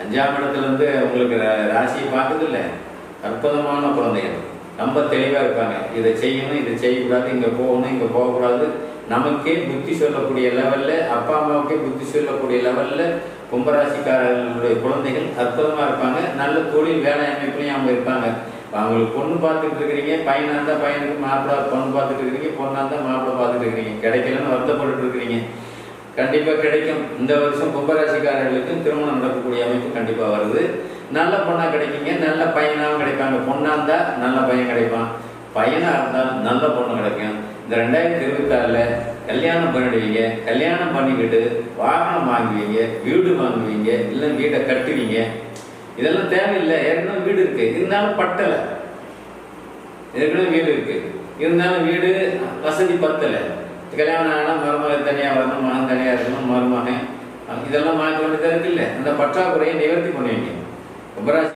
5ஆம் இடத்துல இருந்து உங்களுக்கு ராசியை பார்க்குது இல்லை, அற்புதமான குழந்தைகள் ரொம்ப தெளிவாக இருப்பாங்க. இதை செய்யணும், இதை செய்யக்கூடாது, இங்கே போகணும், இங்கே போகக்கூடாது, நமக்கே புத்தி சொல்லக்கூடிய லெவலில், அப்பா அம்மாவுக்கே புத்தி சொல்லக்கூடிய லெவலில் கும்பராசிக்காரர்களுடைய குழந்தைகள் அற்புதமாக இருப்பாங்க. நல்ல தொழில் வேலை அமைப்புலையும் அவங்க இருப்பாங்க. அவங்களுக்கு பொண்ணு பார்த்துட்டு இருக்கிறீங்க, பையனாக இருந்தால் பையனுக்கு மாப்பிள்ளை, பொண்ணு பார்த்துட்டு இருக்கிறீங்க, பொண்ணாக இருந்தால் மாப்பிள்ளை பார்த்துட்டு இருக்கிறீங்க, கிடைக்கலன்னு வருத்தப்பட்டு இருக்கிறீங்க. கண்டிப்பாக கிடைக்கும். இந்த வருஷம் கும்பராசிக்காரர்களுக்கு திருமணம் நடக்கக்கூடிய அமைப்பு கண்டிப்பாக வருது. நல்ல பொண்ணாக கிடைக்குங்க, நல்ல பையனாகவும் கிடைப்பாங்க. பொண்ணாக இருந்தால் நல்ல பையன் கிடைப்பான், பையனாக இருந்தால் நல்ல பொண்ணு கிடைக்கும். இந்த 2026 கல்யாணம் பண்ணிடுவீங்க. கல்யாணம் பண்ணிக்கிட்டு வாகனம் வாங்குவீங்க, வீடு வாங்குவீங்க, இல்லை வீட்டை கட்டுவீங்க. இதெல்லாம் தேவையில்லை. ஏற்கனவே வீடு இருக்கு, இருந்தாலும் பட்டலை. ஏற்கனவே வீடு இருக்கு, இருந்தாலும் வீடு வசதி பத்தலை. கல்யாணம் ஆனால் மருமகன் தனியாக வரணும், மகன் தனியாக இருக்கணும், மருமகன் இதெல்லாம் மாற்ற வேண்டியதாக இருக்குல்ல. அந்த பற்றாக்குறையை நிவர்த்தி பண்ணுவீங்க. கும்பராசி